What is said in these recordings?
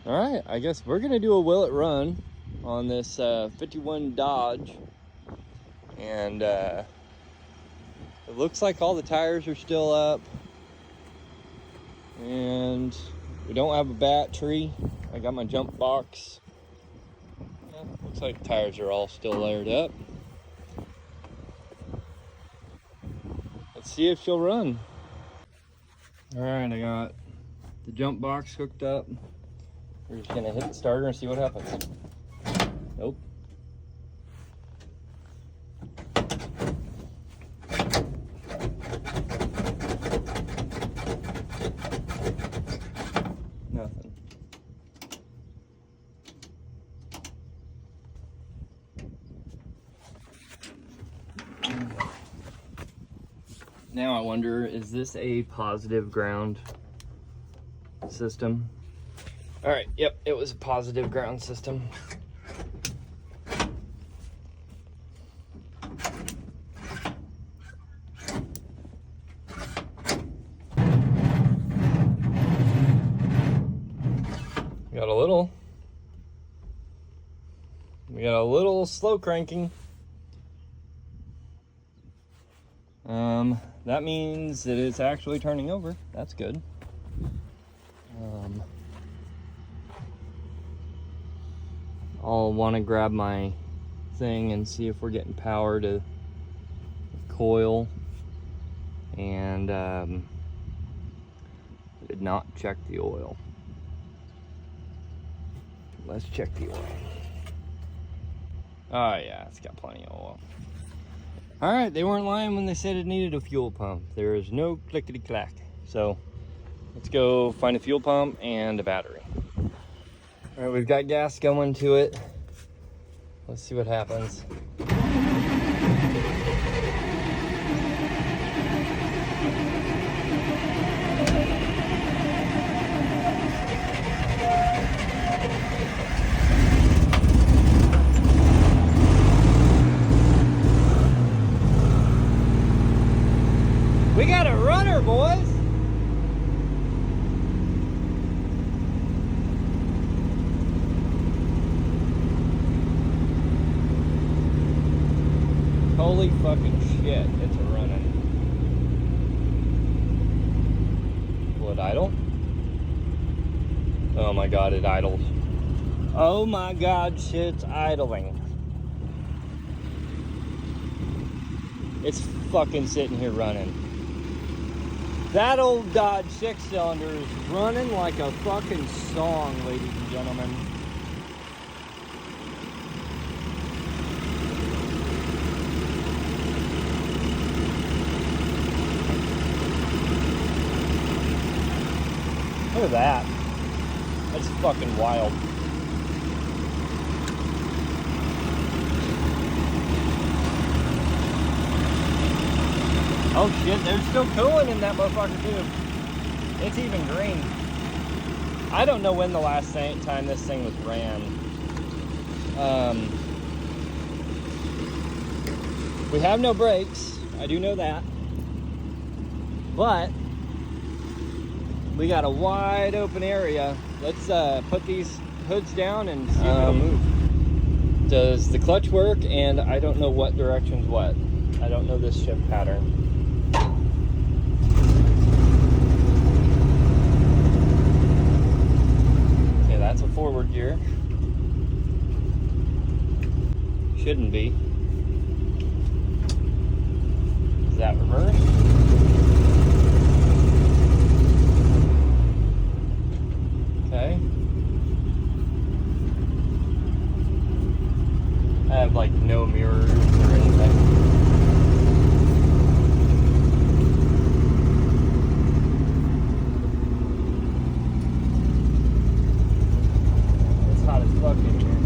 All right, I guess we're gonna do a will it run on this 51 Dodge, and it looks like all the tires are still up, and we don't have a battery. I got my jump box. Yeah, looks like the tires are all still layered up. Let's see if she'll run. All right, I got the jump box hooked up. We're just gonna hit the starter and see what happens. Nope. Nothing. Now I wonder, is this a positive ground system? All right, yep, it was a positive ground system. We got a little slow cranking. That means that it's actually turning over. That's good. I'll want to grab my thing and see if we're getting power to the coil. And did not check the oil. Let's check the oil. Oh yeah, it's got plenty of oil. All right, they weren't lying when they said it needed a fuel pump. There is no clickety-clack. So let's go find a fuel pump and a battery. All right, we've got gas going to it. Let's see what happens. We got a runner, boys. Holy fucking shit, it's a running. Will it idle? Oh my god, it idles. Oh my god, shit's idling. It's fucking sitting here running. That old Dodge 6-cylinder is running like a fucking song, ladies and gentlemen. Look at that. That's fucking wild. Oh shit, there's still coolant in that motherfucker too. It's even green. I don't know when the last time this thing was ran. We have no brakes, I do know that. But we got a wide open area. Let's put these hoods down and see if it'll move. Does the clutch work? And I don't know what direction's what. I don't know this shift pattern. Okay, that's a forward gear. Shouldn't be. Is that reverse? Okay. I have like no mirrors or anything. It's hot as fuck in here.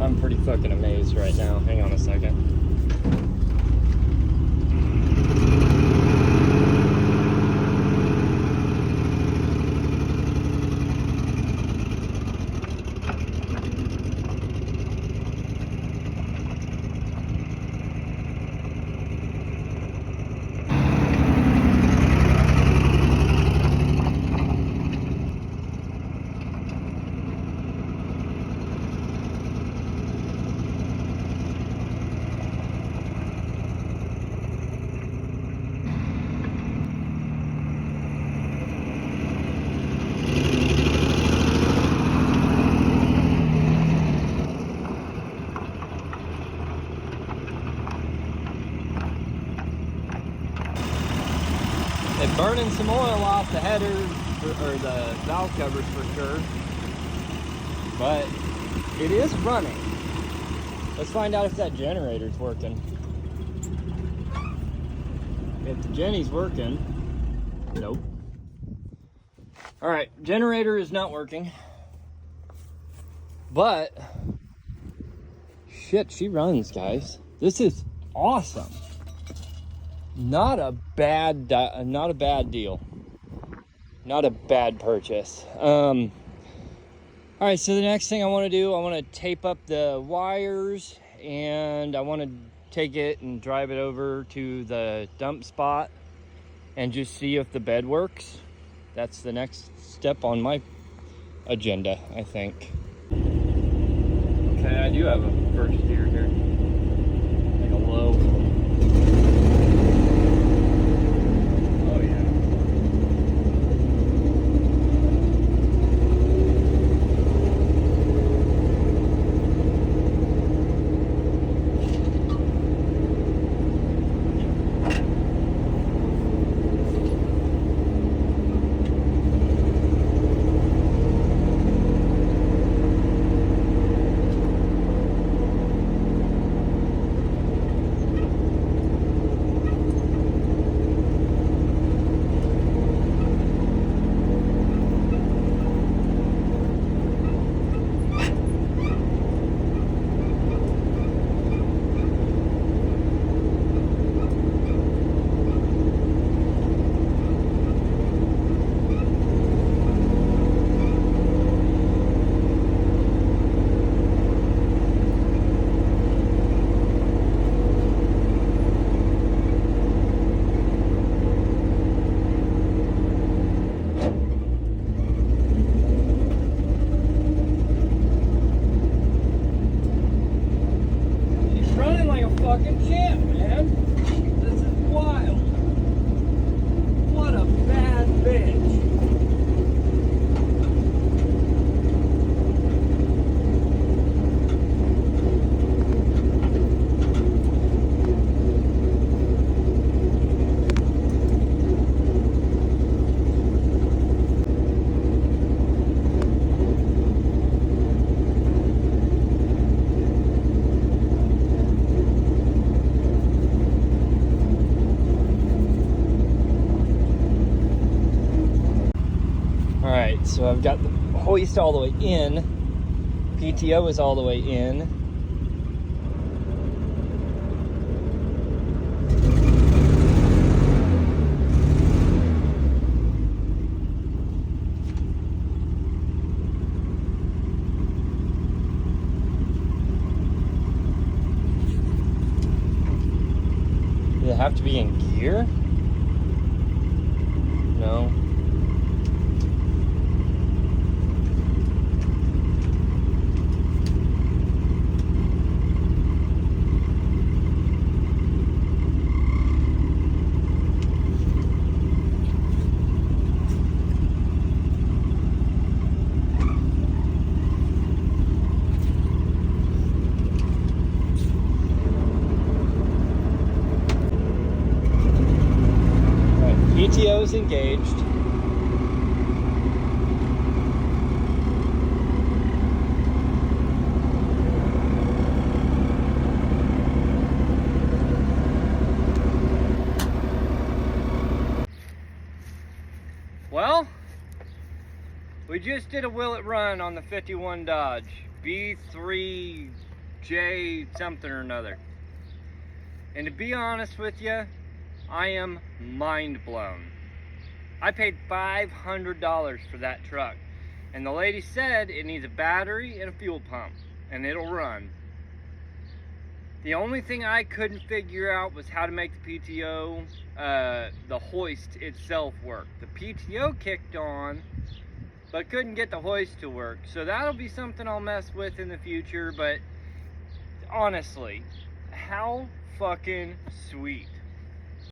I'm pretty fucking amazed right now. Hang on a second. Burning some oil off the headers or the valve covers for sure, but it is running. Let's find out if that generator's working. If the Jenny's working, nope. All right, generator is not working, but shit, she runs, guys. This is awesome. Not a bad deal. Not a bad purchase. All right, so the next thing I want to do, I want to tape up the wires, and I want to take it and drive it over to the dump spot and just see if the bed works. That's the next step on my agenda, I think. Okay, I do have a first gear here. Like a low. Oh yeah. Fucking champ, man. This is wild. What a bad bitch. So I've got the hoist all the way in. PTO is all the way in. Does it have to be in gear? No. PTO is engaged. Well, we just did a will it run on the 51 Dodge B3J something or another. And to be honest with you, I am mind blown. I paid $500 for that truck, and the lady said it needs a battery and a fuel pump, and it'll run. The only thing I couldn't figure out was how to make the PTO, the hoist itself work. The PTO kicked on, but couldn't get the hoist to work. So that'll be something I'll mess with in the future, but honestly, how fucking sweet.